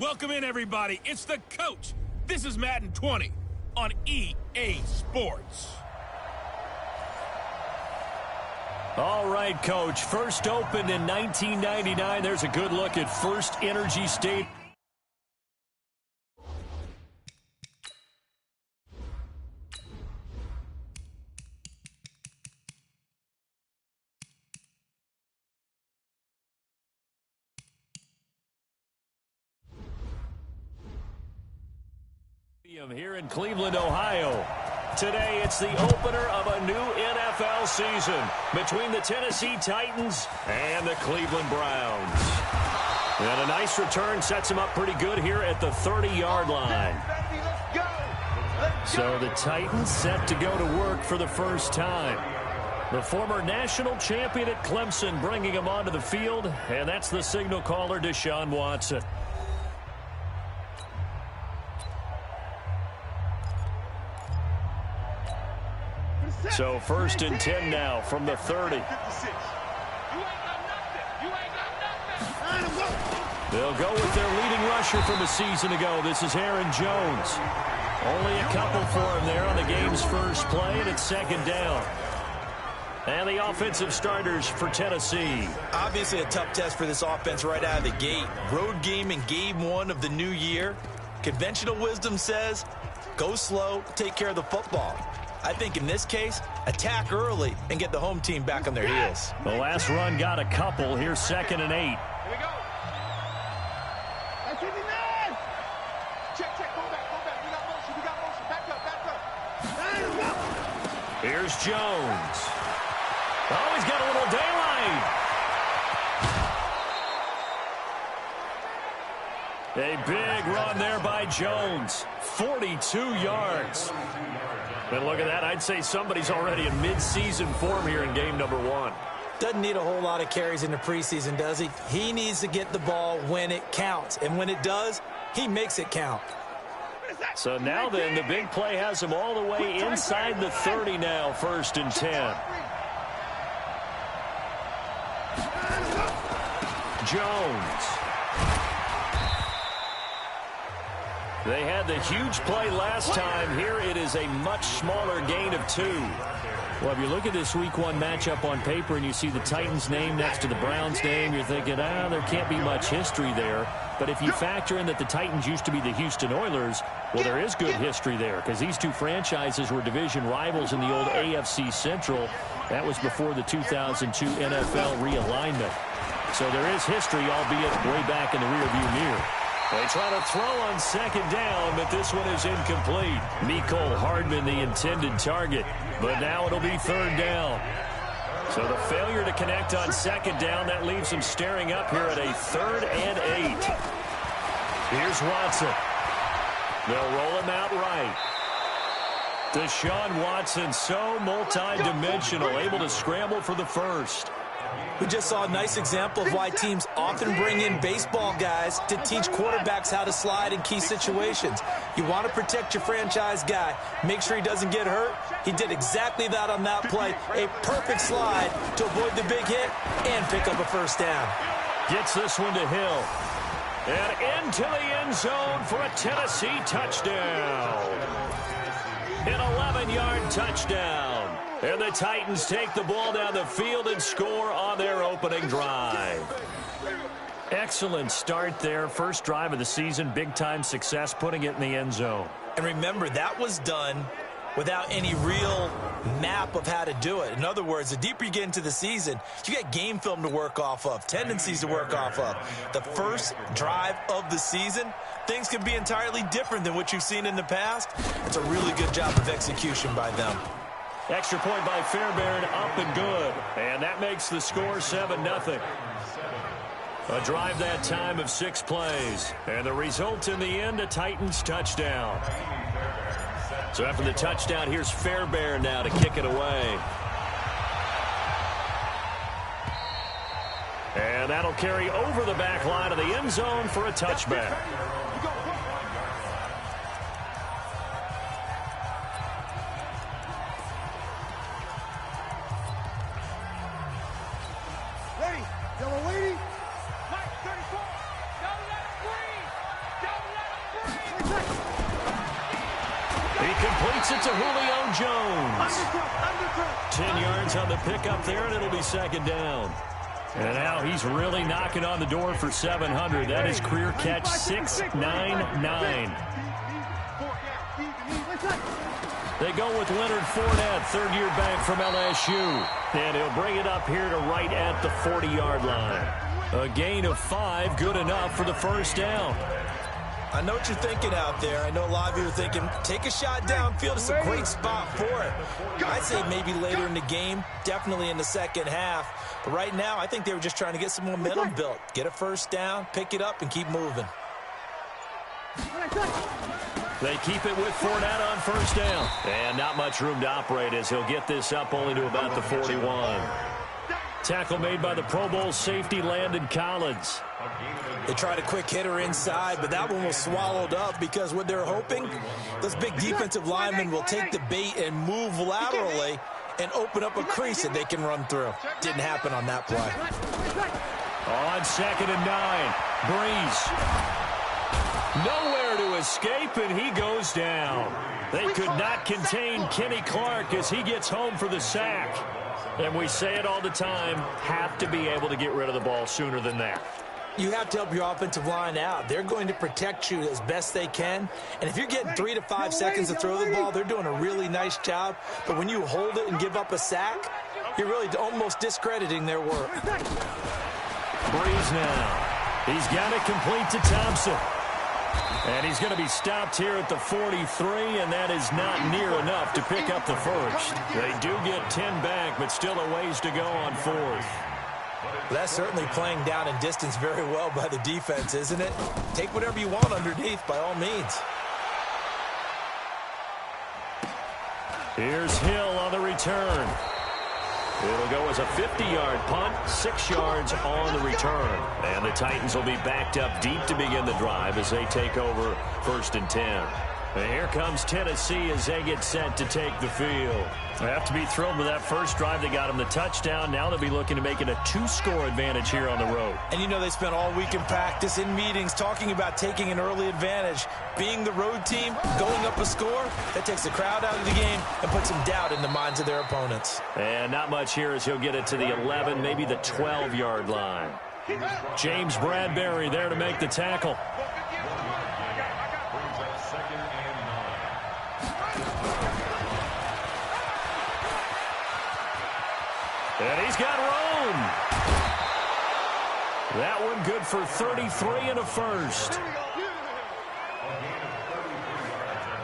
Welcome in, everybody. It's the coach. This is Madden 20 on EA Sports. All right, Coach. First opened in 1999. There's a good look at First Energy Stadium. Here in Cleveland, Ohio. Today, it's the opener of a new NFL season between the Tennessee Titans and the Cleveland Browns. And a nice return sets them up pretty good here at the 30-yard line. So the Titans set to go to work for the first time. The former national champion at Clemson bringing him onto the field, and that's the signal caller, Deshaun Watson. So first and 10 now from the 30. They'll go with their leading rusher from a season ago. This is Aaron Jones. Only a couple for him there on the game's first play, and it's second down. And the offensive starters for Tennessee. Obviously a tough test for this offense right out of the gate. Road game in game one of the new year. Conventional wisdom says, go slow, take care of the football. I think in this case, attack early and get the home team back on their heels. The last run got a couple. Here's second and 8. Here we go. That's 59. Check, go back. We got motion. Back up. Here's Jones. Oh, he's got a little daylight. A big run there by Jones. 42 yards. And look at that. I'd say somebody's already in mid-season form here in game number 1. Doesn't need a whole lot of carries in the preseason, does he? He needs to get the ball when it counts. And when it does, he makes it count. So now then, the big play has him all the way inside the 30 now, first and 10. Jones. They had the huge play last time. Here it is a much smaller gain of 2. Well, if you look at this Week 1 matchup on paper and you see the Titans name next to the Browns name, you're thinking, there can't be much history there. But if you factor in that the Titans used to be the Houston Oilers, well, there is good history there because these two franchises were division rivals in the old AFC Central. That was before the 2002 NFL realignment. So there is history, albeit way back in the rearview mirror. They try to throw on second down, but this one is incomplete. Mecole Hardman, the intended target, but now it'll be third down. So the failure to connect on second down, that leaves them staring up here at a 3rd and 8. Here's Watson. They'll roll him out right. Deshaun Watson, so multi-dimensional, able to scramble for the first. We just saw a nice example of why teams often bring in baseball guys to teach quarterbacks how to slide in key situations. You want to protect your franchise guy. Make sure he doesn't get hurt. He did exactly that on that play. A perfect slide to avoid the big hit and pick up a first down. Gets this one to Hill. And into the end zone for a Tennessee touchdown. An 11-yard touchdown. And the Titans take the ball down the field and score on their opening drive. Excellent start there. First drive of the season. Big-time success, putting it in the end zone. And remember, that was done without any real map of how to do it. In other words, the deeper you get into the season, you get game film to work off of, tendencies to work off of. The first drive of the season, things can be entirely different than what you've seen in the past. It's a really good job of execution by them. Extra point by Fairbairn, up and good. And that makes the score 7-0. A drive that time of 6 plays. And the result in the end, a Titans touchdown. So after the touchdown, here's Fairbairn now to kick it away. And that'll carry over the back line of the end zone for a touchback. Completes it to Julio Jones. 10 yards on the pickup there, and it'll be second down. And now he's really knocking on the door for 700. That is career catch 699. They go with Leonard Fournette, third-year back from LSU. And he'll bring it up here to right at the 40-yard line. A gain of 5, good enough for the first down. I know what you're thinking out there. I know a lot of you are thinking, take a shot downfield. It's a great spot for it. I'd say maybe later in the game, definitely in the second half. But right now, I think they were just trying to get some momentum built. Get a first down, pick it up, and keep moving. They keep it with Fournette on first down. And not much room to operate as he'll get this up only to about the 41. Tackle made by the Pro Bowl safety Landon Collins. They tried a quick hitter inside, but that one was swallowed up because what they're hoping, those big defensive linemen will take the bait and move laterally and open up a crease that they can run through. Didn't happen on that play. On 2nd and 9, Breeze. Nowhere to escape, and he goes down. They could not contain Kenny Clark as he gets home for the sack. And we say it all the time, have to be able to get rid of the ball sooner than that. You have to help your offensive line out. They're going to protect you as best they can. And if you're getting 3 to 5 seconds to throw the ball, they're doing a really nice job. But when you hold it and give up a sack, you're really almost discrediting their work. Breeze now. He's got it complete to Thompson. And he's going to be stopped here at the 43, and that is not near enough to pick up the first. They do get 10 back, but still a ways to go on 4th. That's certainly playing down in distance very well by the defense, isn't it? Take whatever you want underneath, by all means. Here's Hill on the return. It'll go as a 50-yard punt, 6 yards on the return. And the Titans will be backed up deep to begin the drive as they take over 1st and 10. And here comes Tennessee as they get set to take the field. They have to be thrilled with that first drive. They got them the touchdown. Now they'll be looking to make it a 2-score advantage here on the road. And you know they spent all week in practice, in meetings, talking about taking an early advantage. Being the road team, going up a score, that takes the crowd out of the game and puts some doubt in the minds of their opponents. And not much here as he'll get it to the 11, maybe the 12-yard line. James Bradbury there to make the tackle. And he's got room. That one good for 33 and a first.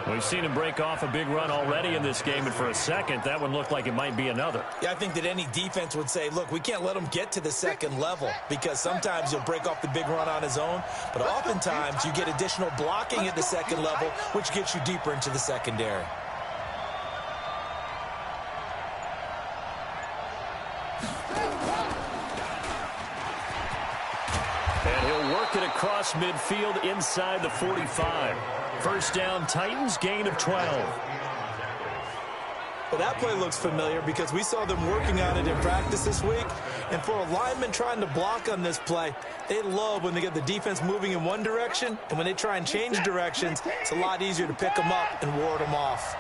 We've seen him break off a big run already in this game, and for a second, that one looked like it might be another. Yeah, I think that any defense would say, look, we can't let him get to the second level because sometimes he'll break off the big run on his own, but oftentimes you get additional blocking at the second level, which gets you deeper into the secondary. And he'll work it across midfield inside the 45. First down, Titans, gain of 12. Well, that play looks familiar because we saw them working on it in practice this week. And for a lineman trying to block on this play, they love when they get the defense moving in one direction. And when they try and change directions, it's a lot easier to pick them up and ward them off.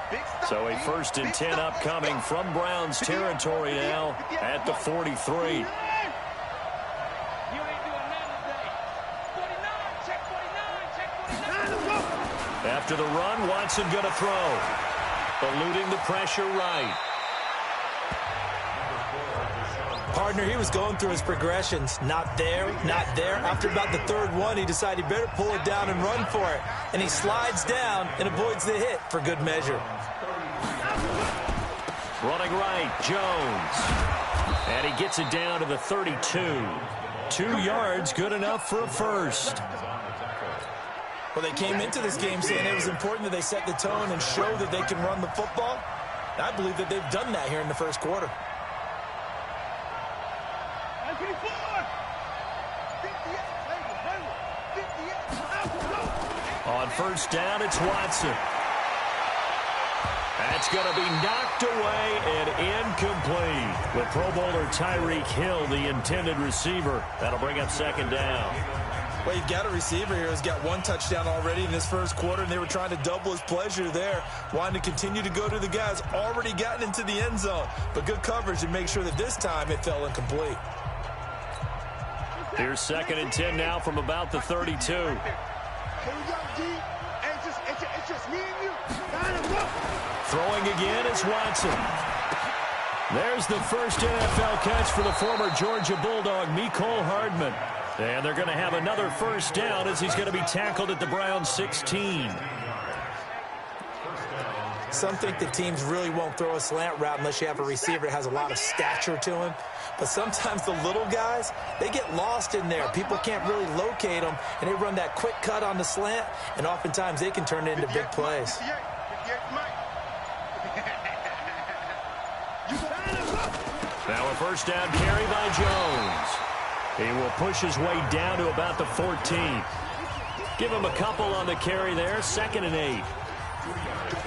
So a 1st and 10 upcoming from Browns territory now at the 43. After the run, Watson going to throw. Eluding the pressure right. Partner, he was going through his progressions. Not there, not there. After about the 3rd one, he decided he better pull it down and run for it. And he slides down and avoids the hit for good measure. Running right, Jones. And he gets it down to the 32. 2 yards, good enough for a first. Well, they came into this game saying it was important that they set the tone and show that they can run the football. And I believe that they've done that here in the first quarter. On first down, it's Watson. That's going to be knocked away and incomplete. The Pro Bowler Tyreek Hill, the intended receiver. That'll bring up second down. Well, you've got a receiver here who's got 1 touchdown already in this first quarter, and they were trying to double his pleasure there, wanting to continue to go to the guys already gotten into the end zone. But good coverage to make sure that this time it fell incomplete. Here's 2nd and 10 now from about the 32. Here we go, D. It's just me and you. Throwing again is Watson. There's the first NFL catch for the former Georgia Bulldog, Mecole Hardman. And they're going to have another first down as he's going to be tackled at the Browns 16. Some think that teams really won't throw a slant route unless you have a receiver that has a lot of stature to him. But sometimes the little guys, they get lost in there. People can't really locate them, and they run that quick cut on the slant, and oftentimes they can turn it into big plays. Now a first down carry by Jones. He will push his way down to about the 14. Give him a couple on the carry there. 2nd and 8.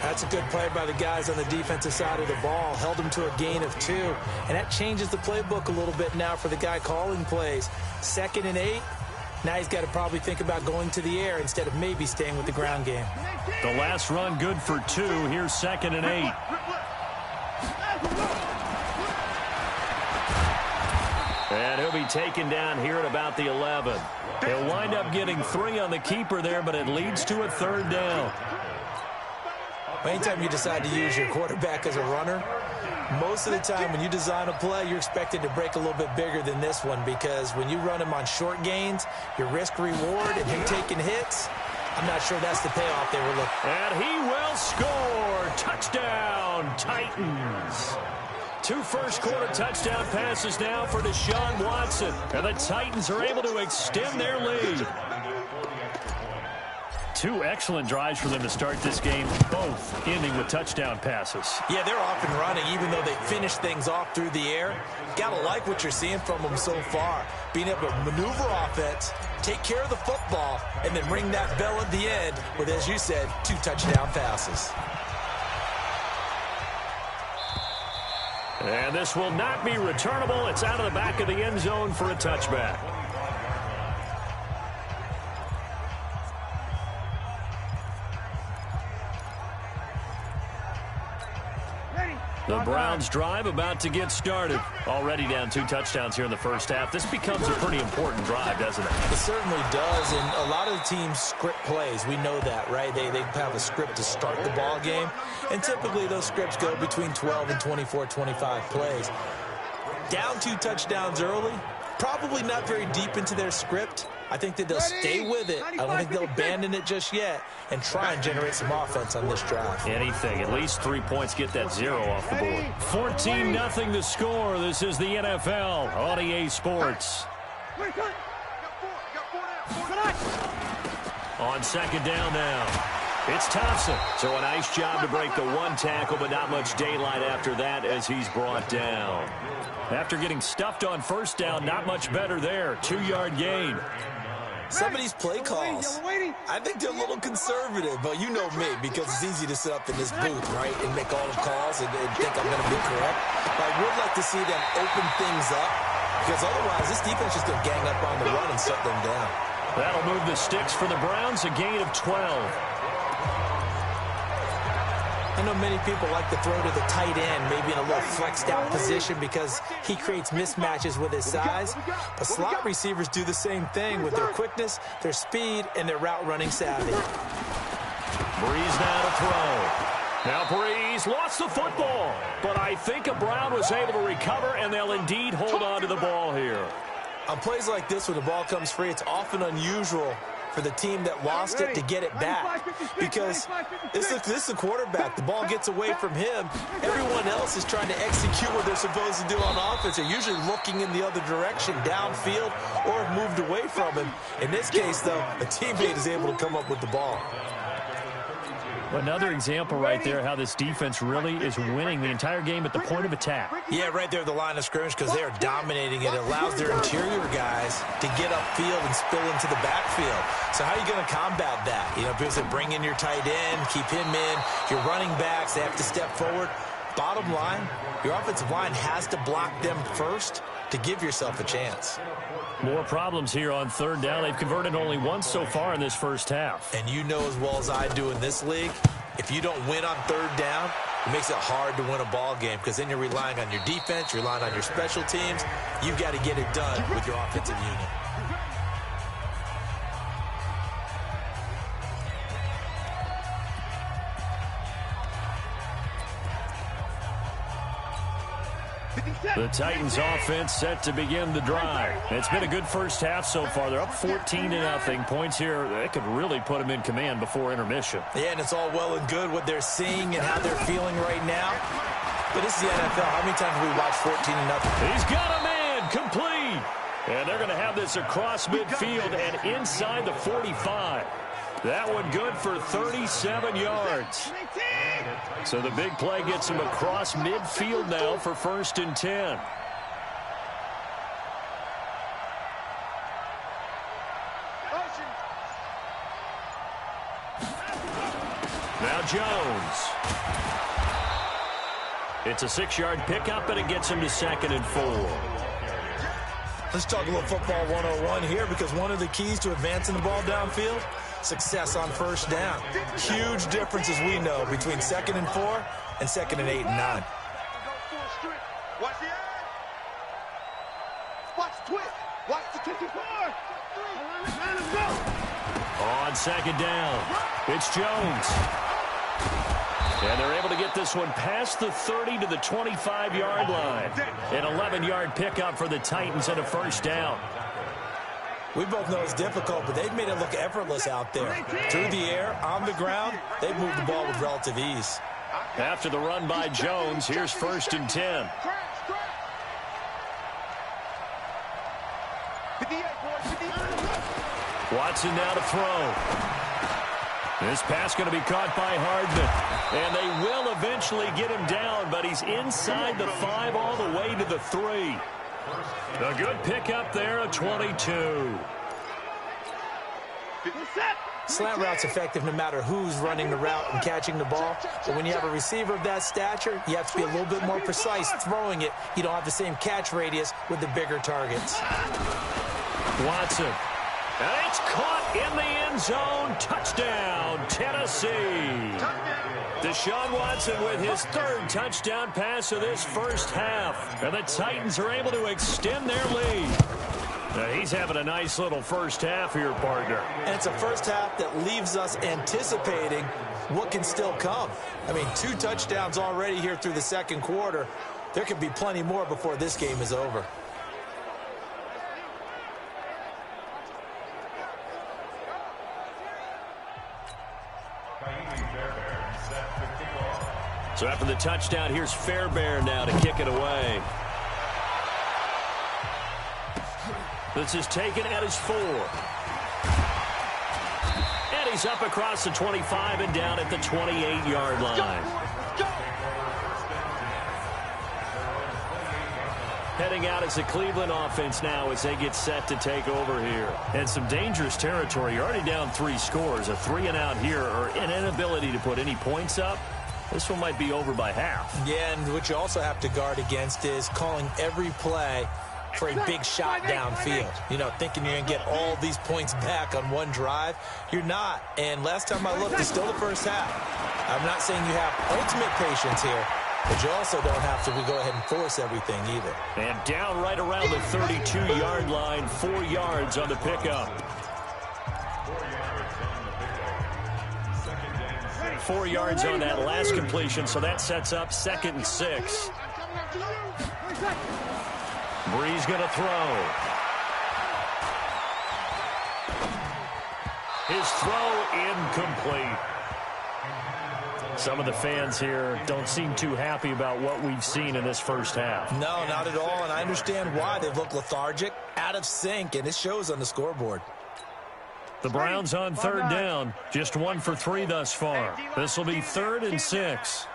That's a good play by the guys on the defensive side of the ball. Held them to a gain of 2. And that changes the playbook a little bit now for the guy calling plays. 2nd and 8. Now he's got to probably think about going to the air instead of maybe staying with the ground game. The last run good for 2. Here's 2nd and 8. And he'll be taken down here at about the 11. He'll wind up getting 3 on the keeper there, but it leads to a 3rd down. Anytime you decide to use your quarterback as a runner, most of the time when you design a play, you're expected to break a little bit bigger than this one, because when you run him on short gains, your risk-reward and him taking hits, I'm not sure that's the payoff they were looking for. And he will score. Touchdown, Titans. 2 first-quarter touchdown passes now for Deshaun Watson. And the Titans are able to extend their lead. 2 excellent drives for them to start this game, both ending with touchdown passes. Yeah, they're off and running, even though they finish things off through the air. Gotta like what you're seeing from them so far. Being able to maneuver offense, take care of the football, and then ring that bell at the end with, as you said, 2 touchdown passes. And this will not be returnable. It's out of the back of the end zone for a touchback. The Browns drive about to get started. Already down 2 touchdowns here in the first half. This becomes a pretty important drive, doesn't it? It certainly does, and a lot of the teams script plays. We know that, right? They have a script to start the ball game, and typically those scripts go between 12 and 24, 25 plays. Down 2 touchdowns early, probably not very deep into their script. I think that they'll stay with it. I don't think they'll abandon it just yet and try and generate some offense on this drive. Anything. At least 3 points, get that 0 off the board. 14-0 the score. This is the NFL on EA Sports. On 2nd down now. It's Thompson. So a nice job to break the 1 tackle, but not much daylight after that as he's brought down. After getting stuffed on first down, not much better there. 2-yard gain. Some of these play calls, I think they're a little conservative, but you know me, because it's easy to sit up in this booth, right, and make all the calls and think I'm going to be correct. But I would like to see them open things up, because otherwise this defense is going to gang up on the run and shut them down. That'll move the sticks for the Browns, a gain of 12. I know many people like to throw to the tight end, maybe in a little flexed out position because he creates mismatches with his size. But slot receivers do the same thing with their quickness, their speed, and their route running savvy. Breeze now to throw. Now Breeze lost the football, but I think a Brown was able to recover, and they'll indeed hold on to the ball here. On plays like this, when the ball comes free, it's often unusual for the team that lost it to get it back, because this is a quarterback. The ball gets away from him. Everyone else is trying to execute what they're supposed to do on offense. They're usually looking in the other direction, downfield, or have moved away from him. In this case, though, a teammate is able to come up with the ball. Another example right there how this defense really is winning the entire game at the point of attack. Yeah, right there at the line of scrimmage, because they are dominating it. It allows their interior guys to get upfield and spill into the backfield. So how are you going to combat that? You know, because they bring in your tight end, keep him in. Your running backs, they have to step forward. Bottom line, your offensive line has to block them first, to give yourself a chance. More problems here on third down. They've converted only once so far in this first half. And you know as well as I do in this league, if you don't win on third down, it makes it hard to win a ball game because then you're relying on your defense, you're relying on your special teams. You've got to get it done with your offensive unit. The Titans offense set to begin the drive. It's been a good first half so far. They're up 14-0. Points here, they could really put them in command before intermission. Yeah, and it's all well and good what they're seeing and how they're feeling right now. But this is the NFL. How many times have we watched 14-0? He's got a man, complete. And they're going to have this across midfield and inside the 45. That one good for 37 yards. So the big play gets him across midfield now for 1st and 10. Now Jones. It's a 6-yard pickup, and it gets him to 2nd and 4. Let's talk a little football 101 here because one of the keys to advancing the ball downfield, success on first down. Huge difference, as we know, between 2nd and 4 and 2nd and 8 and 9. Watch the eye. Watch twist. Watch the 54. On 2nd down, it's Jones. And they're able to get this one past the 30 to the 25-yard line. An 11-yard pickup for the Titans and a 1st down. We both know it's difficult, but they've made it look effortless out there. Through the air, on the ground, they've moved the ball with relative ease. After the run by Jones, here's 1st and 10. Watson now to throw. This pass going to be caught by Hardman. And they will eventually get him down, but he's inside the 5 all the way to the 3. A good pickup there, a 22. Slant route's effective no matter who's running the route and catching the ball. But when you have a receiver of that stature, you have to be a little bit more precise throwing it. You don't have the same catch radius with the bigger targets. Watson. And it's caught in the end zone. Touchdown, Tennessee. Deshaun Watson with his 3rd touchdown pass of this first half. And the Titans are able to extend their lead. Now he's having a nice little first half here, partner. And it's a first half that leaves us anticipating what can still come. I mean, 2 touchdowns already here through the 2nd quarter. There could be plenty more before this game is over. So after the touchdown, here's Fairbairn now to kick it away. This is taken at his 4. And he's up across the 25 and down at the 28-yard line. Heading out as the Cleveland offense now as they get set to take over here. And some dangerous territory. You're already down 3 scores. A 3-and-out here or an inability to put any points up. This one might be over by half. Yeah, and what you also have to guard against is calling every play for a big shot downfield. You know, thinking you're going to get all these points back on one drive. You're not. And last time I looked, it's still the first half. I'm not saying you have ultimate patience here, but you also don't have to go ahead and force everything either. And down right around the 32-yard line, 4 yards on the pickup. 4 yards on that last completion, so that sets up 2nd and 6. Breeze going to throw. His throw incomplete. Some of the fans here don't seem too happy about what we've seen in this first half. No, not at all, and I understand why. They've looked lethargic, out of sync, and it shows on the scoreboard. The Browns on 3rd down, just 1 for 3 thus far. This will be 3rd and 6.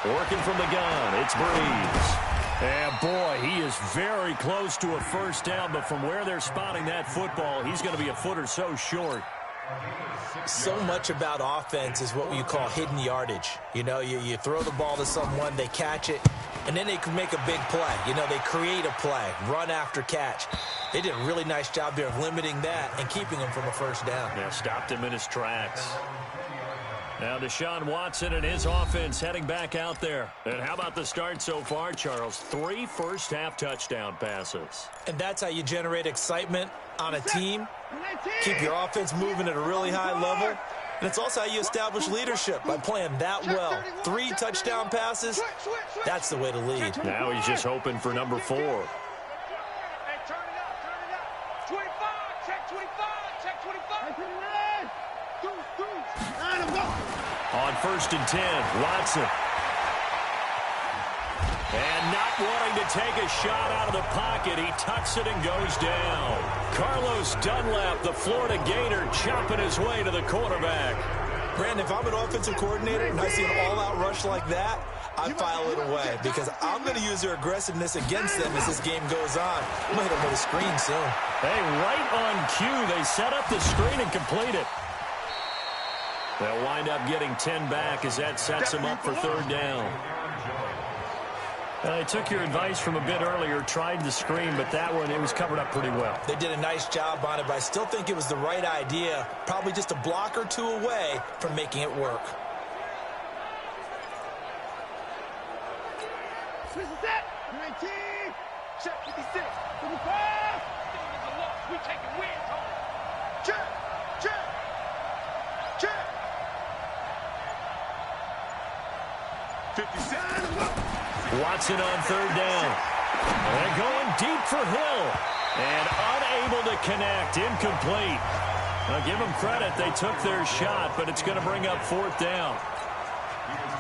Working from the gun, it's Breeze. And boy, he is very close to a first down, but from where they're spotting that football, he's going to be a foot or so short. So much about offense is what you call hidden yardage. You know, you throw the ball to someone, they catch it, and then they can make a big play. You know, they create a play, run after catch. They did a really nice job there of limiting that and keeping him from a first down. Yeah, stopped him in his tracks. Now Deshaun Watson and his offense heading back out there. And how about the start so far, Charles? 3 first-half touchdown passes. And that's how you generate excitement on a team. Keep your offense moving at a really high level. And it's also how you establish leadership by playing that well. 3 touchdown passes, that's the way to lead. Now he's just hoping for number 4. Hey, turn it up. 25, check 25, check 25. On 1st and 10, Watson. And not wanting to take a shot out of the pocket, he tucks it and goes down. Carlos Dunlap, the Florida Gator, chopping his way to the quarterback. Brandon, if I'm an offensive coordinator and I see an all-out rush like that, I file it away because I'm going to use their aggressiveness against them as this game goes on. I'm going to hit them with a screen soon. Hey, right on cue, they set up the screen and complete it. They'll wind up getting 10 back as that sets them up for 3rd down. I took your advice from a bit earlier, tried the screen, but that one, it was covered up pretty well. They did a nice job on it, but I still think it was the right idea. Probably just a block or 2 away from making it work. Switch is set. 19. Check 56. 55. We taking wins home. Check. Check. Check. 57. Watson on 3rd down. They're going deep for Hill. And unable to connect. Incomplete. Now give them credit. They took their shot, but it's going to bring up 4th down.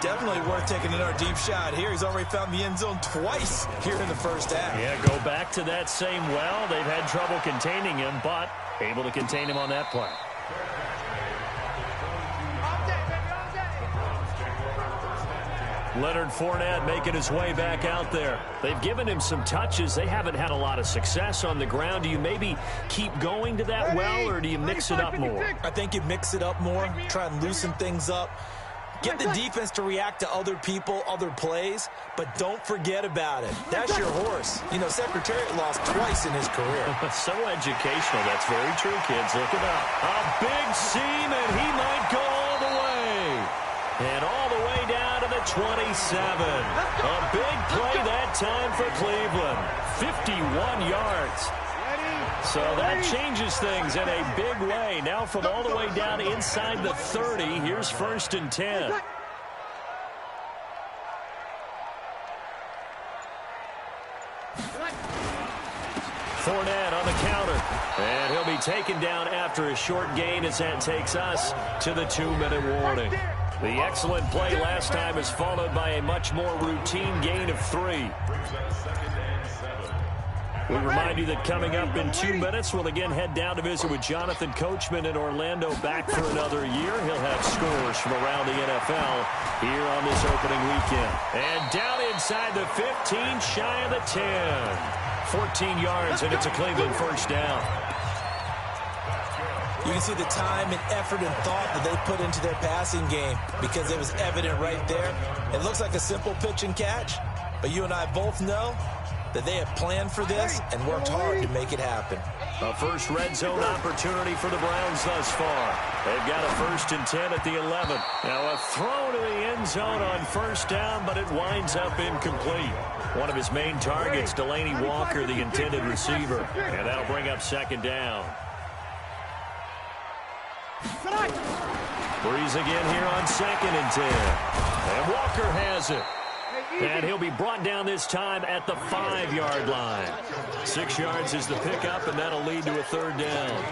Definitely worth taking another deep shot here. He's already found the end zone twice here in the first half. Yeah, go back to that same well. They've had trouble containing him, but able to contain him on that play. Leonard Fournette making his way back out there. They've given him some touches. They haven't had a lot of success on the ground. Do you maybe keep going to that well, or do you mix it up more? I think you mix it up more, try and loosen things up. Get the defense to react to other people, other plays, but don't forget about it. That's your horse. You know, Secretariat lost twice in his career. So educational. That's very true, kids. Look at that. A big seam, and he might go all the way. And all the way down to the 27. A big play that time for Cleveland. 51 yards. So that changes things in a big way. Now from all the way down inside the 30, here's 1st and 10. Fournette on the counter. And he'll be taken down after a short gain as that takes us to the 2-minute warning. The excellent play last time is followed by a much more routine gain of 3. We remind you that coming up in 2 minutes, we'll again head down to visit with Jonathan Coachman in Orlando, back for another year. He'll have scores from around the NFL here on this opening weekend. And down inside the 15, shy of the 10. 14 yards, and it's a Cleveland first down. You can see the time and effort and thought that they put into their passing game because it was evident right there. It looks like a simple pitch and catch, but you and I both know that they have planned for this and worked hard to make it happen. A first red zone opportunity for the Browns thus far. They've got a 1st and 10 at the 11. Now a throw to the end zone on 1st down, but it winds up incomplete. One of his main targets, Delaney Walker, the intended receiver. And that'll bring up 2nd down. Breeze again here on 2nd and 10. And Walker has it. And he'll be brought down this time at the 5-yard line. 6 yards is the pickup, and that'll lead to a 3rd down.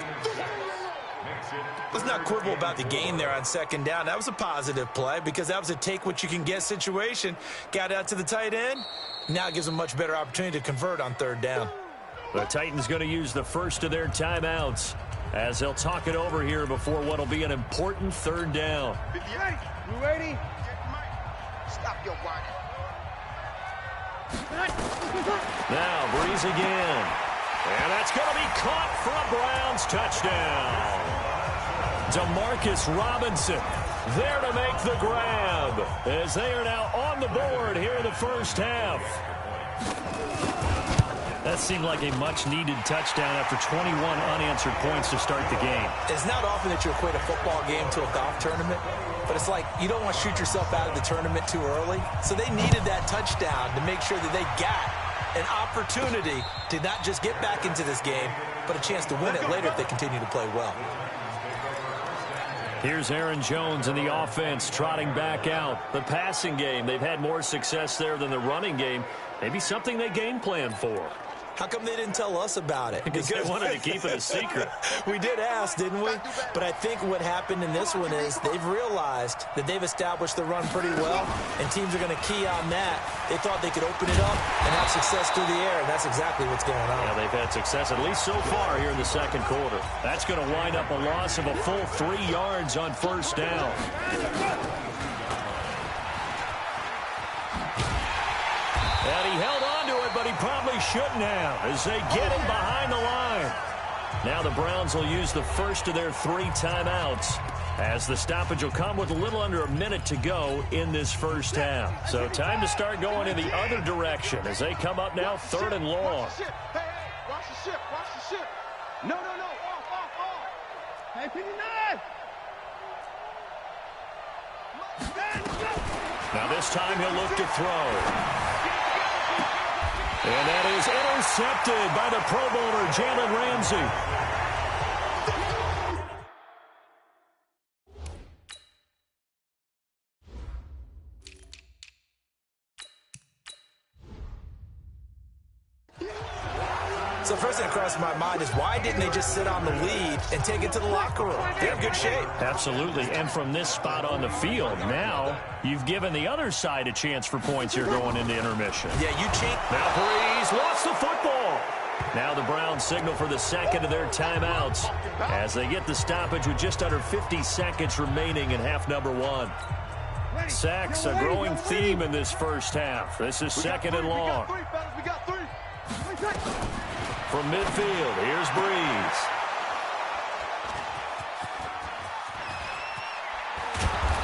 Let's not quibble about the gain there on 2nd down. That was a positive play because that was a take-what-you-can-get situation. Got out to the tight end. Now it gives them a much better opportunity to convert on 3rd down. The Titans going to use the first of their timeouts as they'll talk it over here before what will be an important 3rd down. You ready? Stop your whining. Now Breeze again. And that's going to be caught for a Browns touchdown. Demarcus Robinson there to make the grab, as they are now on the board here in the first half. That seemed like a much-needed touchdown after 21 unanswered points to start the game. It's not often that you equate a football game to a golf tournament, but it's like you don't want to shoot yourself out of the tournament too early. So they needed that touchdown to make sure that they got an opportunity to not just get back into this game, but a chance to win it later if they continue to play well. Here's Aaron Jones in the offense trotting back out. The passing game, they've had more success there than the running game. Maybe something they game plan for. How come they didn't tell us about it? Because they wanted to keep it a secret. We did ask, didn't we? But I think what happened in this one is they've realized that they've established the run pretty well, and teams are going to key on that. They thought they could open it up and have success through the air, and that's exactly what's going on. Yeah, they've had success, at least so far, here in the second quarter. That's going to wind up a loss of a full 3 yards on first down. And he held on to it, but he probably shouldn't have, as they get him behind the line. Now the Browns will use the first of their 3 timeouts, as the stoppage will come with a little under a minute to go in this first half. So time to start going in the other direction as they come up now 3rd and long. Hey, watch the ship, watch the ship. No, off. Hey, 59. Now this time he'll look to throw. And that is intercepted by the Pro Bowler, Jalen Ramsey. So first thing that crossed my mind is why didn't they just sit on the lead and take it to the locker room? They're in good shape. Absolutely. And from this spot on the field, now you've given the other side a chance for points here going into intermission. Yeah, you cheat. Now Breeze lost the football. Now the Browns signal for the second of their timeouts as they get the stoppage with just under 50 seconds remaining in half number 1. Sacks, a growing theme in this first half. This is 2nd and long. We got 3. From midfield, here's Breeze.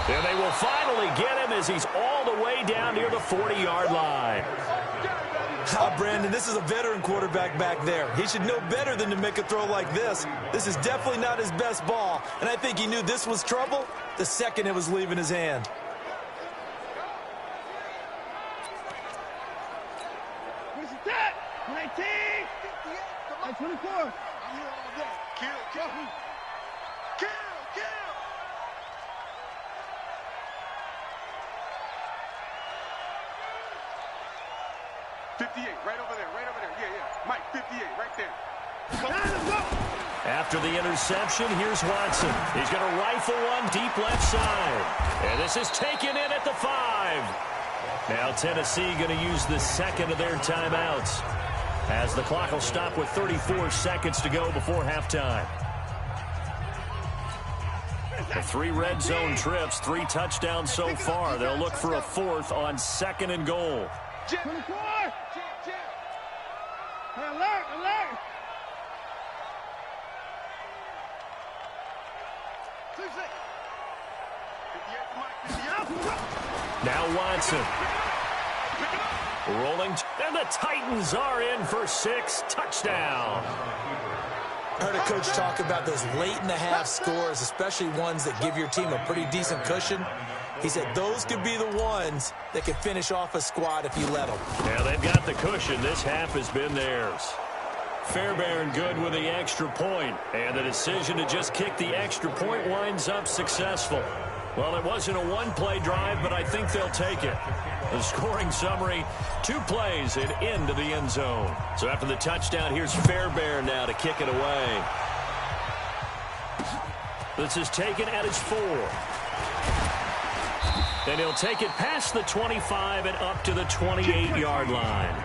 And they will finally get him as he's all the way down near the 40-yard line. Brandon, this is a veteran quarterback back there. He should know better than to make a throw like this. This is definitely not his best ball, and I think he knew this was trouble the second it was leaving his hand. Where's the tap? 19. 24. I'm here all day. Kill. 58, right over there. Yeah. Mike, 58, right there. After the interception, here's Watson. He's going to rifle one deep left side. And this is taken in at the 5. Now Tennessee going to use the second of their timeouts, as the clock will stop with 34 seconds to go before halftime. The 3 red zone trips, 3 touchdowns so far. They'll look for a 4th on 2nd and goal. 24. Alert. Now Watson. Rolling, and the Titans are in for 6. Touchdown. I heard a coach talk about those late-in-the-half scores, especially ones that give your team a pretty decent cushion. He said those could be the ones that could finish off a squad if you let them. Yeah, they've got the cushion. This half has been theirs. Fairbairn good with the extra point, and the decision to just kick the extra point winds up successful. Well, it wasn't a one-play drive, but I think they'll take it. The scoring summary, 2 plays and into the end zone. So after the touchdown, here's Fairbairn now to kick it away. This is taken at his 4. And he'll take it past the 25 and up to the 28-yard line.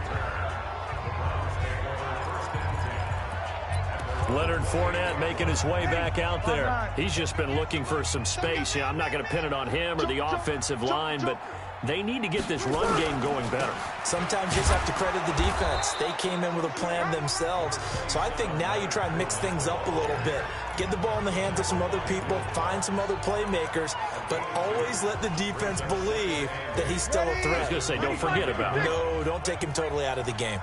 Leonard Fournette making his way back out there. He's just been looking for some space. I'm not going to pin it on him or the offensive line, but they need to get this run game going better. Sometimes you just have to credit the defense. They came in with a plan themselves. So I think now you try and mix things up a little bit. Get the ball in the hands of some other people, find some other playmakers, but always let the defense believe that he's still a threat. I was going to say, don't forget about it. No, don't take him totally out of the game.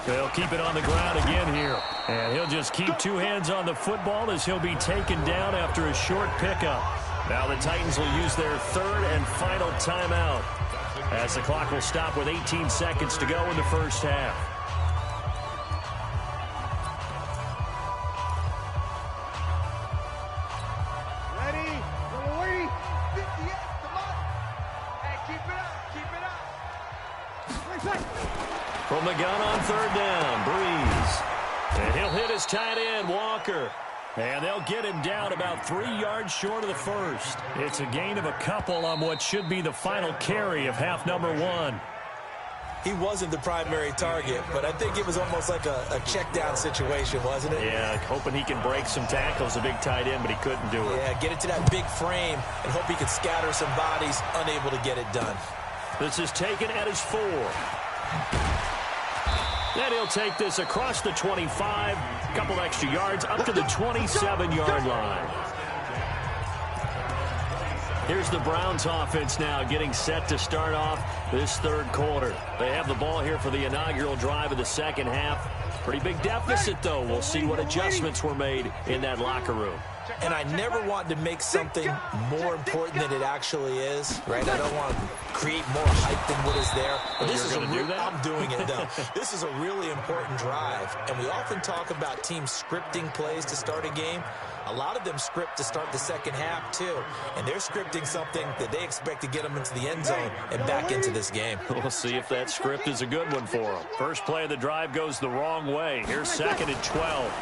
They'll keep it on the ground again here. And he'll just keep two hands on the football as he'll be taken down after a short pickup. Now the Titans will use their third and final timeout as the clock will stop with 18 seconds to go in the first half. Ready? Ready? 58, come on. Hey, keep it up. From the gun on third down, Breeze. And he'll hit his tight end, Walker. And they'll get him down about 3 yards short of the first. It's a gain of a couple on what should be the final carry of half number 1. He wasn't the primary target, but I think it was almost like a check down situation, wasn't it? Yeah, hoping he can break some tackles, a big tight end, but he couldn't do it. Yeah, get it to that big frame and hope he could scatter some bodies, unable to get it done. This is taken at his 4. Then he'll take this across the 25, a couple extra yards, up to the 27-yard line. Here's the Browns offense now getting set to start off this third quarter. They have the ball here for the inaugural drive of the second half. Pretty big deficit, though. We'll see what adjustments were made in that locker room. And I never want to make something more important than it actually is, right? I don't want to create more hype than what is there. But this is I'm doing it, though. This is a really important drive. And we often talk about teams scripting plays to start a game. A lot of them script to start the second half, too. And they're scripting something that they expect to get them into the end zone and back into this game. We'll see if that script is a good one for them. First play of the drive goes the wrong way. Here's second and 12.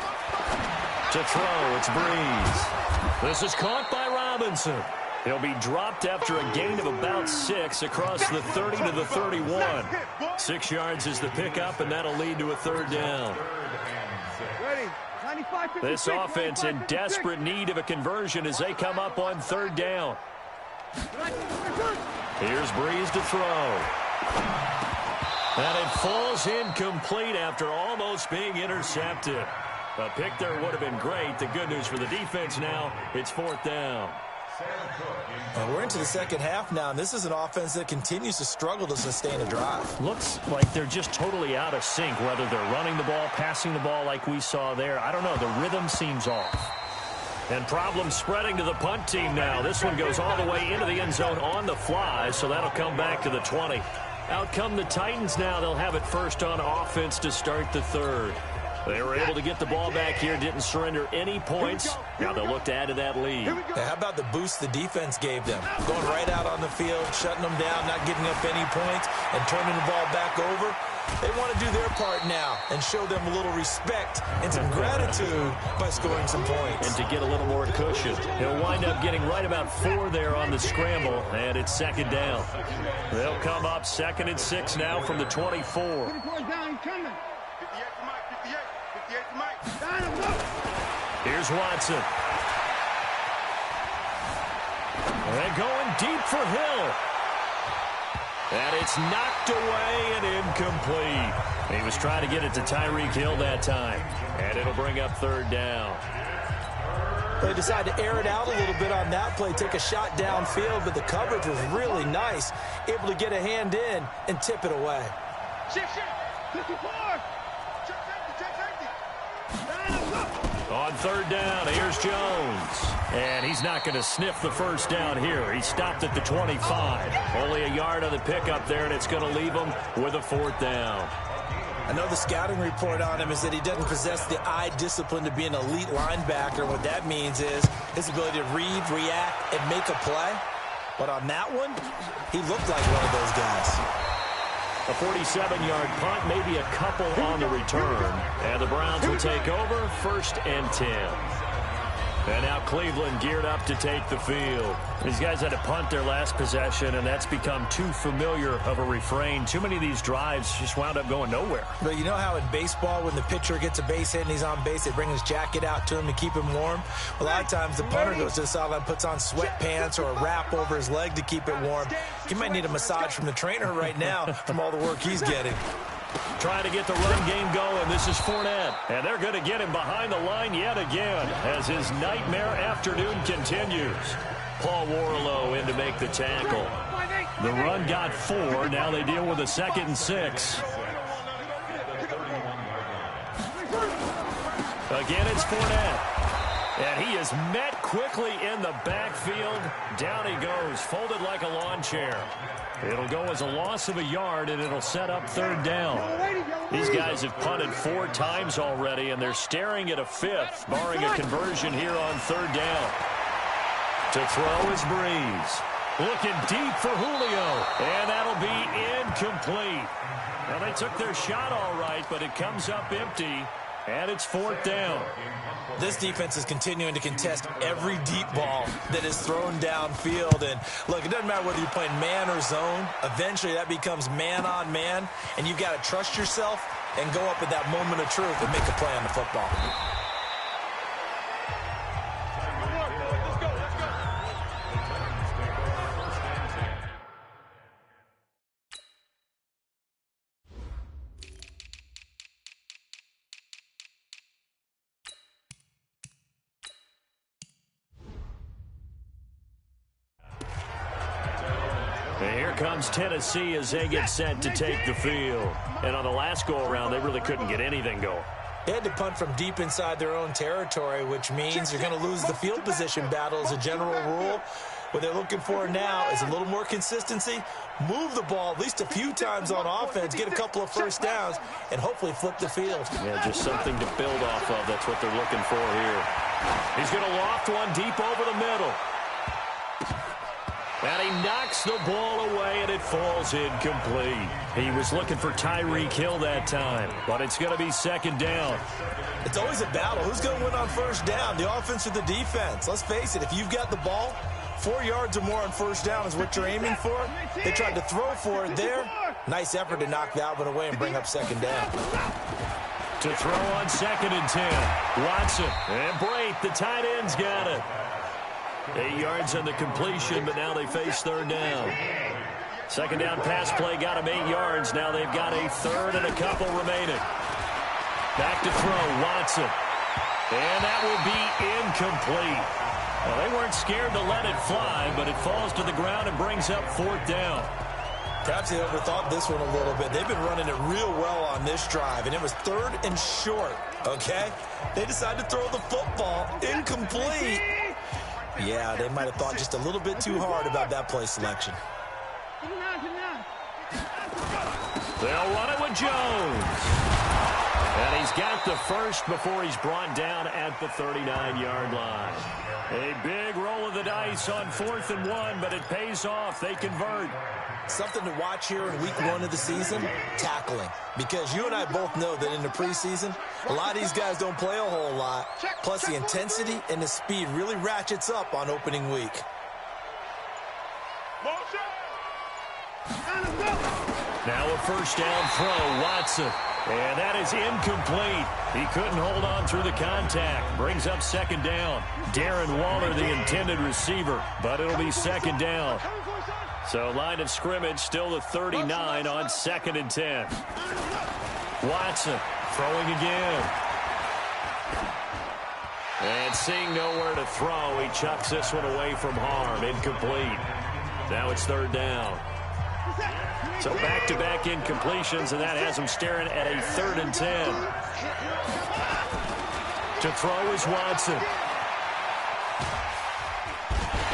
To throw, it's Breeze. This is caught by Robinson. He'll be dropped after a gain of about 6 across the 30 to the 31. 6 yards is the pickup, and that'll lead to a third down. This offense in desperate need of a conversion as they come up on third down. Here's Breeze to throw. And it falls incomplete after almost being intercepted. A pick there would have been great. The good news for the defense now, it's fourth down. And we're into the second half now, and this is an offense that continues to struggle to sustain a drive. Looks like they're just totally out of sync, whether they're running the ball, passing the ball like we saw there. I don't know. The rhythm seems off. And problems spreading to the punt team now. This one goes all the way into the end zone on the fly, so that'll come back to the 20. Out come the Titans now. They'll have it first on offense to start the third. They were able to get the ball back here, didn't surrender any points. Now they'll look to add to that lead. Now, how about the boost the defense gave them? Going right out on the field, shutting them down, not giving up any points, and turning the ball back over. They want to do their part now and show them a little respect and some gratitude by scoring some points. And to get a little more cushion. He'll wind up getting right about 4 there on the scramble, and it's second down. They'll come up second and 6 now from the 24. Here's Watson. And going deep for Hill. And it's knocked away and incomplete. He was trying to get it to Tyreek Hill that time. And it'll bring up third down. They decided to air it out a little bit on that play, take a shot downfield, but the coverage was really nice. Able to get a hand in and tip it away. On third down, here's Jones. And he's not going to sniff the first down here. He stopped at the 25. Only a yard on the pickup there, and it's going to leave him with a fourth down. I know the scouting report on him is that he doesn't possess the eye discipline to be an elite linebacker. What that means is his ability to read, react, and make a play. But on that one, he looked like one of those guys. A 47-yard punt, maybe a couple on the return. And the Browns will take over, first and 10. And now Cleveland geared up to take the field. These guys had to punt their last possession, and that's become too familiar of a refrain. Too many of these drives just wound up going nowhere. But you know how in baseball, when the pitcher gets a base hit and he's on base, they bring his jacket out to him to keep him warm? A lot of times the punter goes to the sideline, puts on sweatpants or a wrap over his leg to keep it warm. He might need a massage from the trainer right now from all the work he's getting. Trying to get the run game going. This is Fournette. And they're going to get him behind the line yet again as his nightmare afternoon continues. Paul Warlow in to make the tackle. The run got 4. Now they deal with a 2nd and 6. Again, it's Fournette. And he is met quickly in the backfield. Down he goes, folded like a lawn chair. It'll go as a loss of a yard, and it'll set up 3rd down. These guys have punted 4 times already, and they're staring at a 5th, barring a conversion here on 3rd down. To throw is Breeze. Looking deep for Julio, and that'll be incomplete. Well, they took their shot all right, but it comes up empty, and it's 4th down. This defense is continuing to contest every deep ball that is thrown downfield. And, look, it doesn't matter whether you're playing man or zone. Eventually, that becomes man-on-man, and you've got to trust yourself and go up at that moment of truth and make a play on the football. And here comes Tennessee as they get set to take the field. And on the last go-around, they really couldn't get anything going. They had to punt from deep inside their own territory, which means you're going to lose the field position battle as a general rule. What they're looking for now is a little more consistency, move the ball at least a few times on offense, get a couple of first downs, and hopefully flip the field. Yeah, just something to build off of. That's what they're looking for here. He's going to loft one deep over the middle. And he knocks the ball away, and it falls incomplete. He was looking for Tyreek Hill that time, but it's going to be 2nd down. It's always a battle. Who's going to win on 1st down, the offense or the defense? Let's face it, if you've got the ball, 4 yards or more on 1st down is what you're aiming for. They tried to throw for it there. Nice effort to knock that one away and bring up 2nd down. To throw on 2nd and 10. Watson and Brait, the tight end's got it. 8 yards on the completion, but now they face 3rd down. 2nd down pass play got them 8 yards. Now they've got a 3rd and a couple remaining. Back to throw, Watson. And that will be incomplete. Well, they weren't scared to let it fly, but it falls to the ground and brings up 4th down. Perhaps they overthought this one a little bit. They've been running it real well on this drive, and it was 3rd and short, okay? They decided to throw the football incomplete. Yeah, they might have thought just a little bit too hard about that play selection. They'll run it with Jones. And he's got the first before he's brought down at the 39-yard line. A big roll of the dice on 4th and 1, but it pays off. They convert. Something to watch here in week 1 of the season, tackling. Because you and I both know that in the preseason, a lot of these guys don't play a whole lot. Plus, the intensity and the speed really ratchets up on opening week. Now a 1st down throw, Watson. And that is incomplete. He couldn't hold on through the contact. Brings up 2nd down. Darren Waller, the intended receiver, but it'll be 2nd down. So line of scrimmage still the 39 on 2nd and 10. Watson throwing again. And seeing nowhere to throw, he chucks this one away from harm. Incomplete. Now it's 3rd down. So back-to-back incompletions, and that has him staring at a 3rd and 10. To throw is Watson.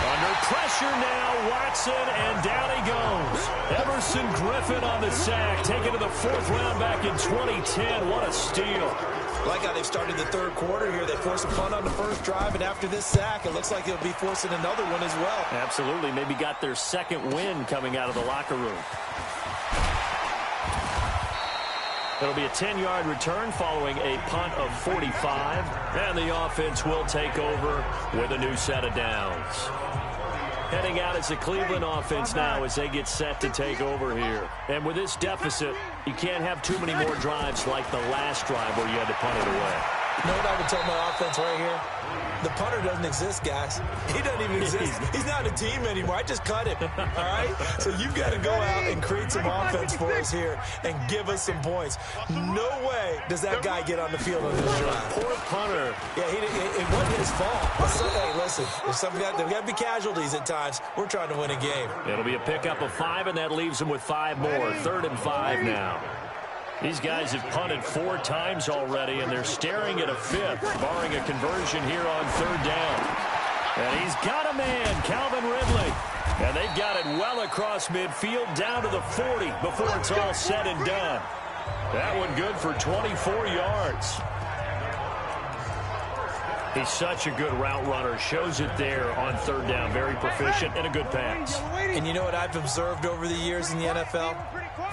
Under pressure now, Watson, and down he goes. Everson Griffin on the sack, taken to the 4th round back in 2010. What a steal. I like how they've started the 3rd quarter here. They forced a punt on the 1st drive, and after this sack, it looks like they'll be forcing another one as well. Absolutely. Maybe got their 2nd win coming out of the locker room. It'll be a 10-yard return following a punt of 45. And the offense will take over with a new set of downs. Heading out as the Cleveland offense now as they get set to take over here. And with this deficit, you can't have too many more drives like the last drive where you had to punt it away. You know what I would tell my offense right here? The punter doesn't exist, guys. He doesn't even exist. He's not a team anymore. I just cut him, all right? So you've got to go out and create some offense for us here and give us some points. No way does that guy get on the field on this drive. Poor punter. Yeah, it wasn't his fault. But hey, listen, there's got to be casualties at times. We're trying to win a game. It'll be a pickup of 5, and that leaves them with 5 more. 3rd and 5 now. These guys have punted 4 times already, and they're staring at a 5th, barring a conversion here on 3rd down. And he's got a man, Calvin Ridley. And they've got it well across midfield, down to the 40 before it's all said and done. That one good for 24 yards. He's such a good route runner. Shows it there on 3rd down. Very proficient and a good pass. And you know what I've observed over the years in the NFL?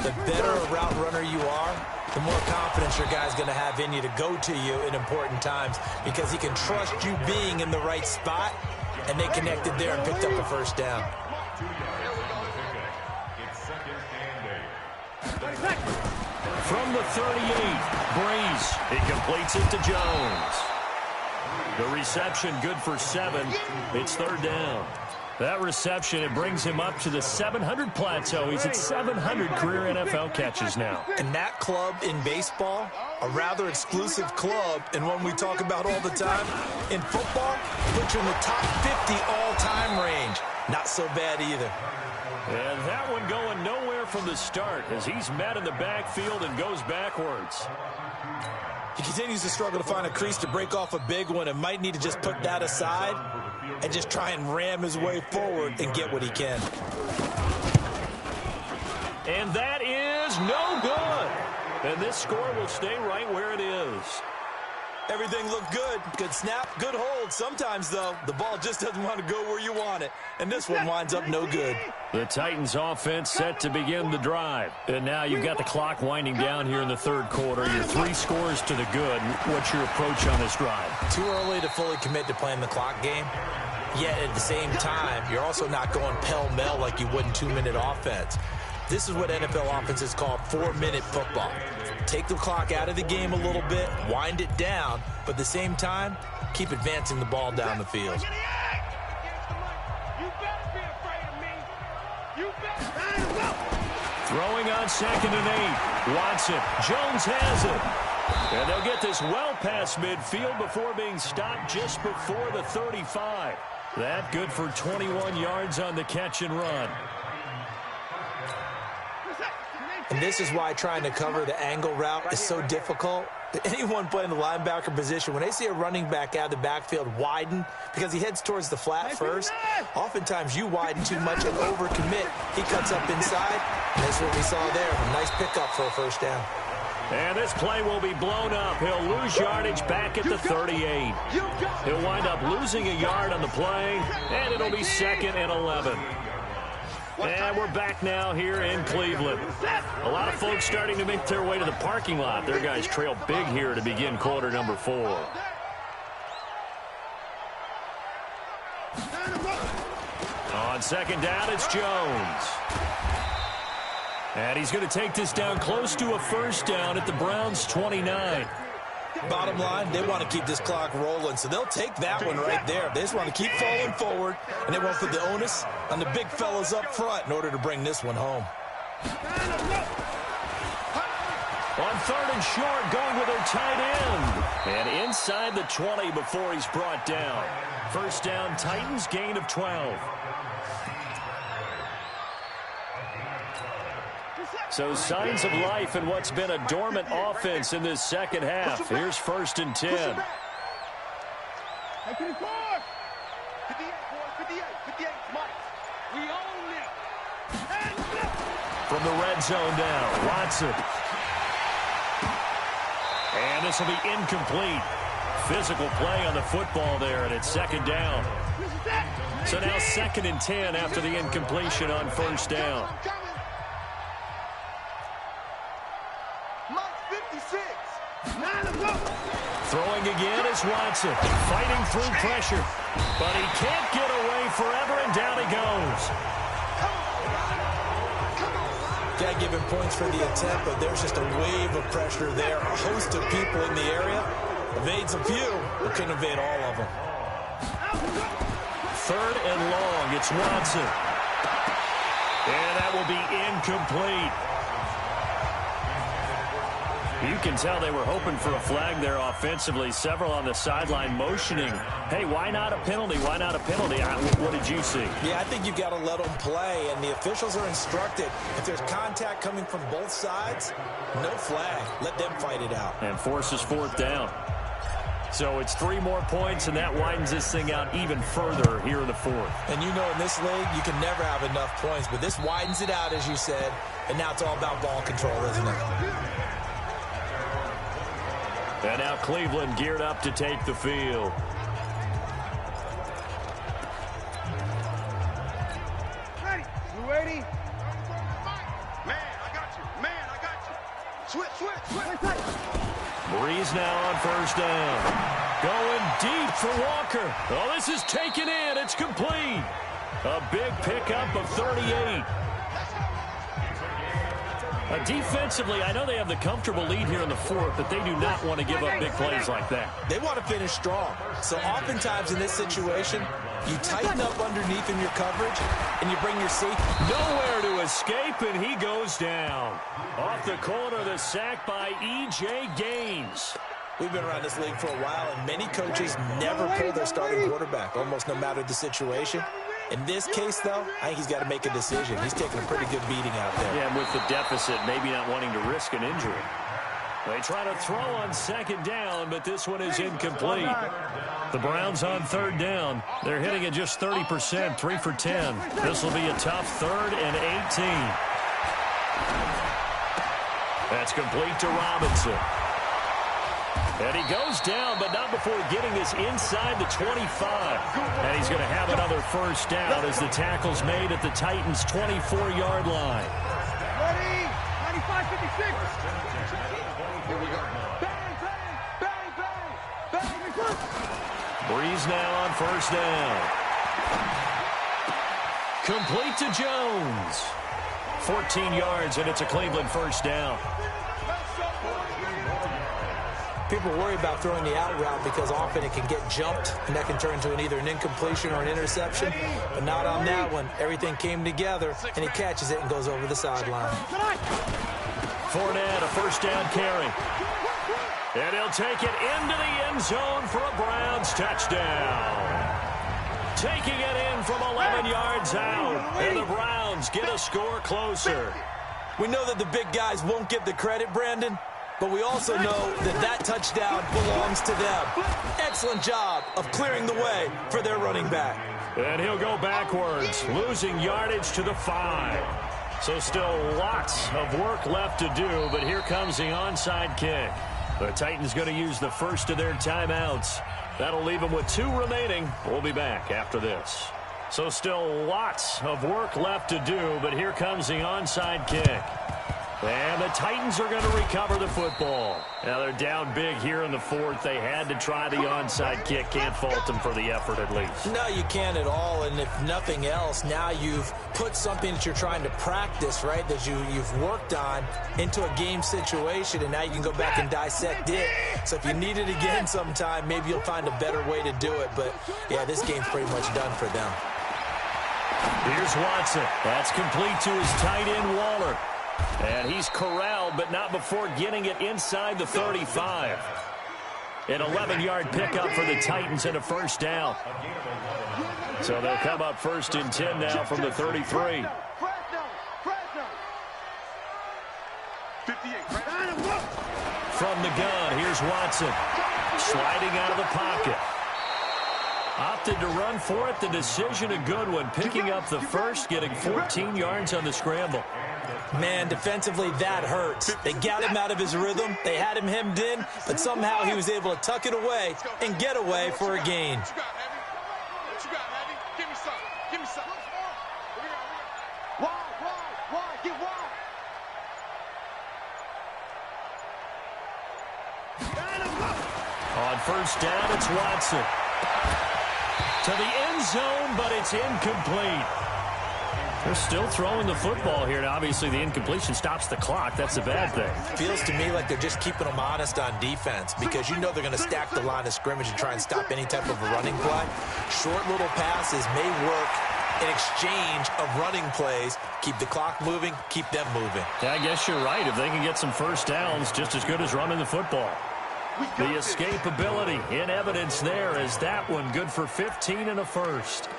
The better a route runner you are, the more confidence your guy's going to have in you to go to you in important times because he can trust you being in the right spot, and they connected there and picked up a 1st down. From the 38, Breeze. He completes it to Jones. The reception good for 7. It's 3rd down. That reception, it brings him up to the 700 plateau. He's at 700 career NFL catches now. And that club in baseball, a rather exclusive club, and one we talk about all the time. In football, puts you in the top 50 all-time range. Not so bad either. And that one going nowhere from the start as he's met in the backfield and goes backwards. He continues to struggle to find a crease to break off a big one and might need to just put that aside and just try and ram his way forward and get what he can. And that is no good. And this score will stay right where it is. Everything looked good. Good snap, good hold. Sometimes, though, the ball just doesn't want to go where you want it. And this one winds up no good. The Titans offense set to begin the drive. And now you've got the clock winding down here in the 3rd quarter. You're 3 scores to the good. What's your approach on this drive? Too early to fully commit to playing the clock game. Yet at the same time, you're also not going pell-mell like you would in 2-minute offense. This is what NFL offenses call 4-minute football. Take the clock out of the game a little bit, wind it down, but at the same time, keep advancing the ball down the field. Throwing on 2nd and 8. Watson. Jones has it. And they'll get this well past midfield before being stopped just before the 35. That good for 21 yards on the catch and run. And this is why trying to cover the angle route is so difficult. Anyone playing the linebacker position, when they see a running back out of the backfield widen because he heads towards the flat first, oftentimes you widen too much and overcommit. He cuts up inside, and that's what we saw there. A nice pickup for a 1st down. And this play will be blown up. He'll lose yardage back at the 38. He'll wind up losing a yard on the play, and it'll be 2nd and 11. And we're back now here in Cleveland. A lot of folks starting to make their way to the parking lot. Their guys trail big here to begin quarter number 4. On 2nd down, it's Jones. And he's going to take this down close to a 1st down at the Browns' 29. Bottom line, they want to keep this clock rolling, so they'll take that one right there. They just want to keep falling forward, and they won't put the onus on the big fellas up front in order to bring this one home. On 3rd and short, going with their tight end. And inside the 20 before he's brought down. 1st down, Titans, gain of 12. So signs of life in what's been a dormant offense in this 2nd half. Here's 1st and 10. From the red zone now, Watson. And this will be incomplete. Physical play on the football there, and it's 2nd down. So now 2nd and 10 after the incompletion on 1st down. Mike's 56. Throwing again is Watson, fighting through pressure. But he can't get away forever, and down he goes. Can't give him points for the attempt, but there's just a wave of pressure there. A host of people in the area. Evades a few, but couldn't evade all of them. 3rd and long. It's Watson. And that will be incomplete. You can tell they were hoping for a flag there offensively. Several on the sideline motioning. Hey, why not a penalty? Why not a penalty? What did you see? Yeah, I think you've got to let them play, and the officials are instructed. If there's contact coming from both sides, no flag. Let them fight it out. And forces 4th down. So it's 3 more points, and that widens this thing out even further here in the 4th. And you know in this league, you can never have enough points, but this widens it out, as you said, and now it's all about ball control, isn't it? And now Cleveland geared up to take the field. Ready. You ready? Man, I got you. Man, I got you. Switch. Breeze now on 1st down. Going deep for Walker. Oh, this is taken in. It's complete. A big pickup of 38. Defensively, I know they have the comfortable lead here in the 4th, but they do not want to give up big plays like that. They want to finish strong. So oftentimes in this situation, you tighten up underneath in your coverage, and you bring your safety. Nowhere to escape, and he goes down. Off the corner, the sack by E.J. Gaines. We've been around this league for a while, and many coaches never pull their starting quarterback, almost no matter the situation. In this case, though, I think he's got to make a decision. He's taking a pretty good beating out there. Yeah, and with the deficit, maybe not wanting to risk an injury. They try to throw on 2nd down, but this one is incomplete. The Browns on 3rd down. They're hitting at just 30%, 3 for 10. This will be a tough 3rd and 18. That's complete to Robinson. And he goes down, but not before getting this inside the 25. And he's going to have another 1st down as the tackle's made at the Titans' 24-yard line. Ready. 95-56. Here we go. Bang, bang, bang, bang, bang. Breeze now on 1st down. Complete to Jones. 14 yards, and it's a Cleveland 1st down. People worry about throwing the out route because often it can get jumped, and that can turn into either an incompletion or an interception. But not on that one. Everything came together, and he catches it and goes over the sideline. Fournette, a 1st down carry. And he'll take it into the end zone for a Browns touchdown. Taking it in from 11 yards out, and the Browns get a score closer. We know that the big guys won't get the credit, Brandon, but we also know that that touchdown belongs to them. Excellent job of clearing the way for their running back. And he'll go backwards, losing yardage to the 5. So still lots of work left to do, but here comes the onside kick. The Titans going to use the first of their timeouts. That'll leave them with 2 remaining. We'll be back after this. So still lots of work left to do, but here comes the onside kick. And the Titans are going to recover the football. Now they're down big here in the 4th. They had to try the onside kick. Can't fault them for the effort at least. No, you can't at all. And if nothing else, now you've put something that you're trying to practice, right, that you've worked on into a game situation, and now you can go back and dissect it. So if you need it again sometime, maybe you'll find a better way to do it. But, yeah, this game's pretty much done for them. Here's Watson. That's complete to his tight end, Waller. And he's corralled, but not before getting it inside the 35. An 11-yard pickup for the Titans and a 1st down. So they'll come up 1st and 10 now from the 33. From the gun, here's Watson. Sliding out of the pocket. Opted to run for it. The decision a good one. Picking up the 1st, getting 14 yards on the scramble. Man, defensively, that hurts. They got him out of his rhythm. They had him hemmed in, but somehow he was able to tuck it away and get away for a gain. What you got, Heavy? Give me some. Give me some. Wide, get wide. first down, it's Watson. To the end zone, but it's incomplete. They're still throwing the football here, and obviously the incompletion stops the clock. That's a bad thing. Feels to me like they're just keeping them honest on defense because you know they're going to stack the line of scrimmage and try and stop any type of a running play. Short little passes may work in exchange of running plays. Keep the clock moving, keep them moving. Yeah, I guess you're right. If they can get some first downs, just as good as running the football. The escapability in evidence there is that one good for 15 and a first.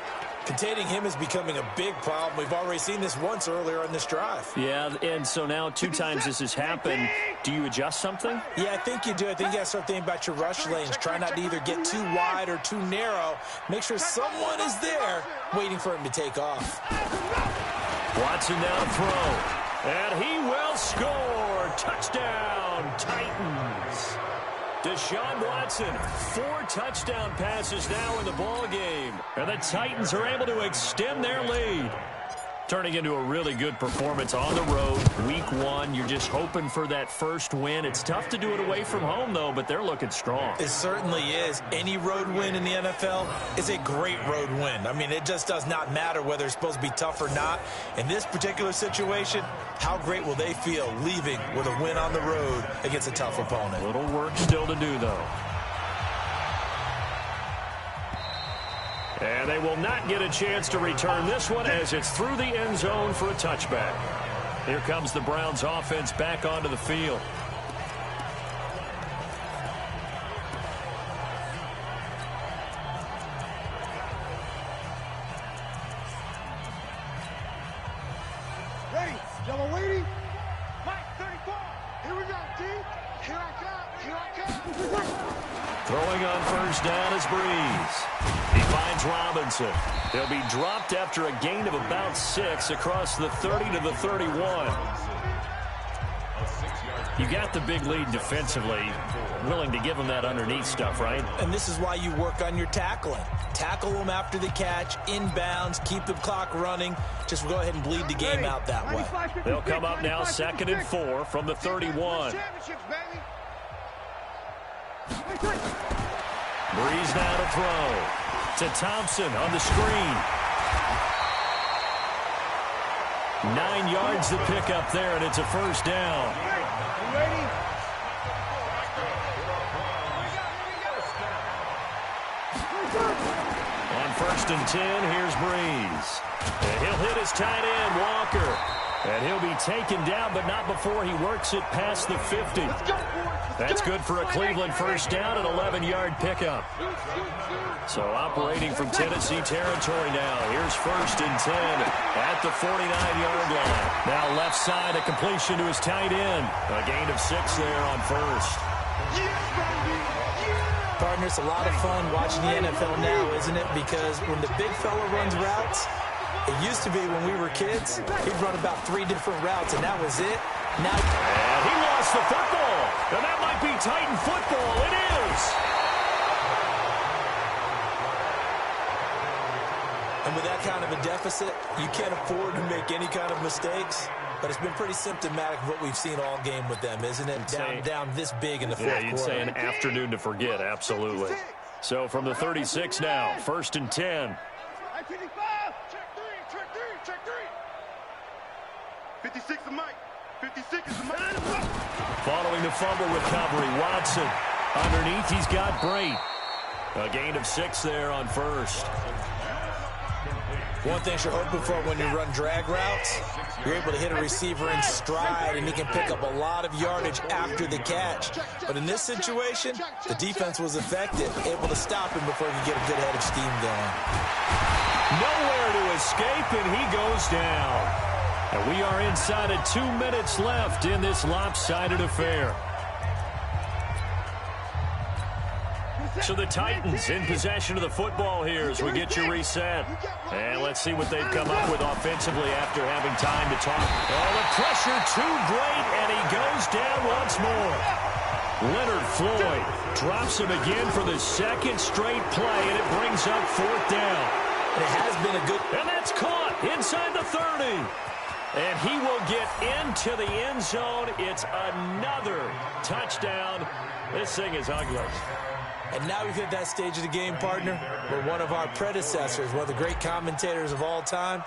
Containing him is becoming a big problem. We've already seen this once earlier in this drive. Yeah, and so now 2 times this has happened. Do you adjust something? Yeah, I think you do. I think you got to start thinking about your rush lanes. Try not to either get too wide or too narrow. Make sure someone is there waiting for him to take off. Watson now to throw. And he will score. Touchdown, Titans. Deshaun Watson, 4 touchdown passes now in the ball game. And the Titans are able to extend their lead. Turning into a really good performance on the road. Week 1, you're just hoping for that first win. It's tough to do it away from home, though, but they're looking strong. It certainly is. Any road win in the NFL is a great road win. I mean, it just does not matter whether it's supposed to be tough or not. In this particular situation, how great will they feel leaving with a win on the road against a tough opponent? A little work still to do, though. And they will not get a chance to return this one as it's through the end zone for a touchback. Here comes the Browns offense back onto the field. Ready, double waiting. Mike, 34. Here we go, D. Here I come. Here I come. Throwing on first down is Breeze. He finds Robinson. He'll be dropped after a gain of about 6 across the 30 to the 31. You got the big lead defensively. Willing to give them that underneath stuff, right? And this is why you work on your tackling. Tackle them after the catch, inbounds, keep the clock running. Just go ahead and bleed the game out that way. They'll come up now 2nd and 4 from the 31. Breeze now to throw. To Thompson on the screen. 9 yards to pick up there, and it's a first down. On 1st and 10, here's Breeze. And he'll hit his tight end, Walker. And he'll be taken down, but not before he works it past the 50. That's good for a Cleveland first down, an 11-yard pickup. So operating from Tennessee territory now. Here's 1st and 10 at the 49-yard line. Now left side, a completion to his tight end. A gain of 6 there on 1st. Partner, it's a lot of fun watching the NFL now, isn't it? Because when the big fella runs routes, it used to be when we were kids, he'd run about 3 different routes, and that was it. Now, and he lost the football. And that might be Titan football. It is. And with that kind of a deficit, you can't afford to make any kind of mistakes. But it's been pretty symptomatic of what we've seen all game with them, isn't it? Down this big in the fourth quarter. Yeah, you'd say an afternoon to forget, absolutely. So from the 36 now, 1st and 10. 56 is Mike. 56 is Mike. Following the fumble recovery, Watson. Underneath, he's got Brait. A gain of 6 there on 1st. One thing you're hoping for when you run drag routes, you're able to hit a receiver in stride, and he can pick up a lot of yardage after the catch. But in this situation, the defense was effective, able to stop him before he could get a good head of steam going. Nowhere to escape, and he goes down. And we are inside of 2 minutes left in this lopsided affair. So the Titans in possession of the football here as we get you reset. And let's see what they've come up with offensively after having time to talk. Oh, the pressure too great, and he goes down once more. Leonard Floyd drops him again for the 2nd straight play, and it brings up 4th down. And it has been a good... And that's caught inside the 30. And he will get into the end zone. It's another touchdown. This thing is ugly. And now we've hit that stage of the game, partner, where one of our predecessors, one of the great commentators of all time,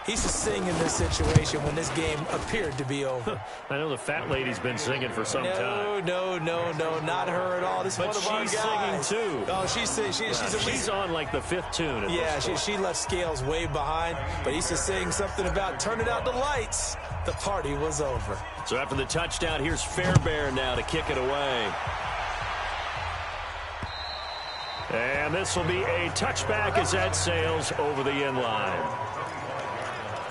he's just singing in this situation when this game appeared to be over. I know the fat lady's been singing for some time. No, not her at all. This is one of our guys. But she's singing, too. Oh, she's singing. She's on, like, the 5th tune. Yeah, she left Scales way behind, but he's just saying something about turning out the lights. The party was over. So after the touchdown, here's Fairbairn now to kick it away. And this will be a touchback as that sails over the end line.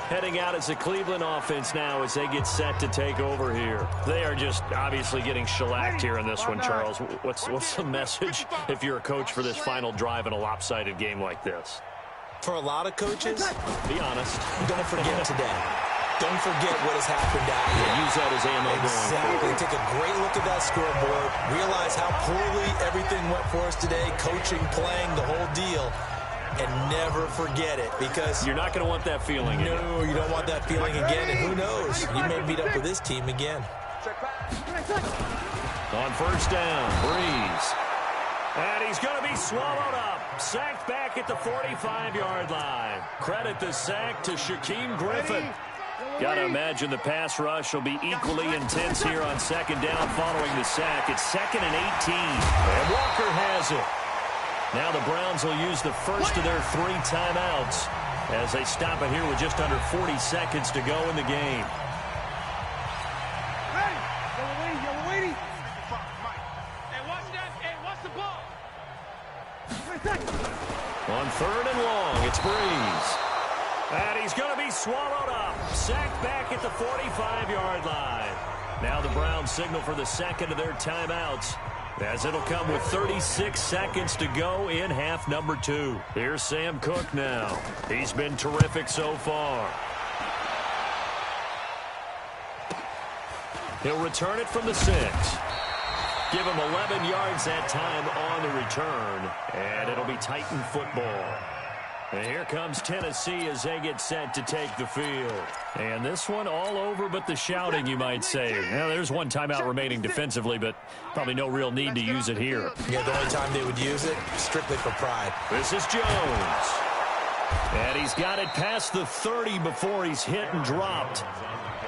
Heading out as the Cleveland offense now as they get set to take over here. They are just obviously getting shellacked here in this one, Charles. What's the message if you're a coach for this final drive in a lopsided game like this? For a lot of coaches, be honest. Don't forget today. Don't forget what has happened out here. Use that as ammo. Exactly. Take a great look at that scoreboard. Realize how poorly everything went for us today. Coaching, playing, the whole deal. And never forget it, because you're not going to want that feeling again. No, you don't want that feeling again, and who knows? You may meet up with this team again. On first down, Breeze. And he's going to be swallowed up. Sacked back at the 45-yard line. Credit the sack to Shaquem Griffin. Got to imagine the pass rush will be equally intense here on second down following the sack. It's 2nd and 18. And Walker has it. Now the Browns will use the first of their 3 timeouts as they stop it here with just under 40 seconds to go in the game. Hey, you're waiting. Hey, watch that. Hey, watch the ball. On 3rd and long, it's Breeze. And he's going to be swallowed up. Sacked back at the 45-yard line. Now the Browns signal for the second of their timeouts, as it'll come with 36 seconds to go in half number 2. Here's Sam Cook now. He's been terrific so far. He'll return it from the 6. Give him 11 yards that time on the return, and it'll be Titan football. And here comes Tennessee as they get set to take the field. And this one all over but the shouting, you might say. Now, there's one timeout remaining defensively, but probably no real need to use it here. Yeah, the only time they would use it, strictly for pride. This is Jones. And he's got it past the 30 before he's hit and dropped.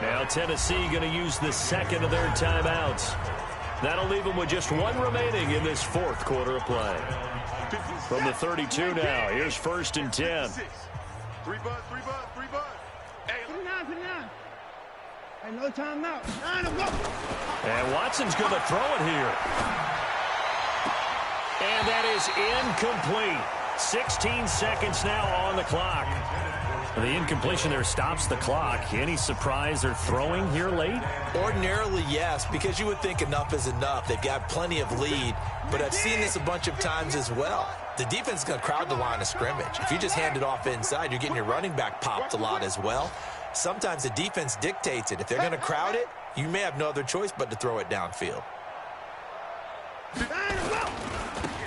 Now Tennessee going to use the second of their timeouts. That'll leave them with just 1 remaining in this 4th quarter of play. From the 32 now, here's 1st and 10. 3 bud. Hey, 59. Hey, no timeout. 9 of them. And Watson's going to throw it here. And that is incomplete. 16 seconds now on the clock. The incompletion there stops the clock. Any surprise they're throwing here late? Ordinarily, yes, because you would think enough is enough. They've got plenty of lead, but I've seen this a bunch of times as well. The defense is going to crowd the line of scrimmage. If you just hand it off inside, you're getting your running back popped a lot as well. Sometimes the defense dictates it. If they're going to crowd it, you may have no other choice but to throw it downfield.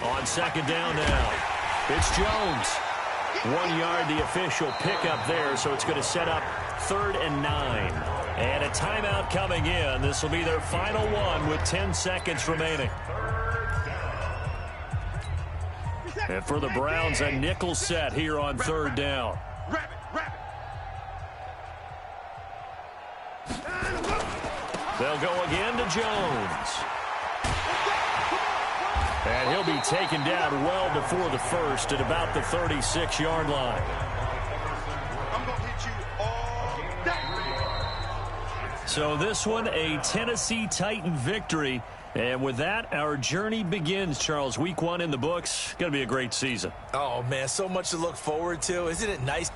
On second down now, it's Jones. 1 yard, the official pickup there, so it's going to set up 3rd and 9. And a timeout coming in. This will be their final one with 10 seconds remaining. And for the Browns, a nickel set here on 3rd down. They'll go again to Jones. And he'll be taken down well before the 1st at about the 36-yard line. I'm going to hit you all day. So this one, a Tennessee Titan victory. And with that, our journey begins, Charles. Week 1 in the books. Going to be a great season. Oh, man, so much to look forward to. Isn't it nice?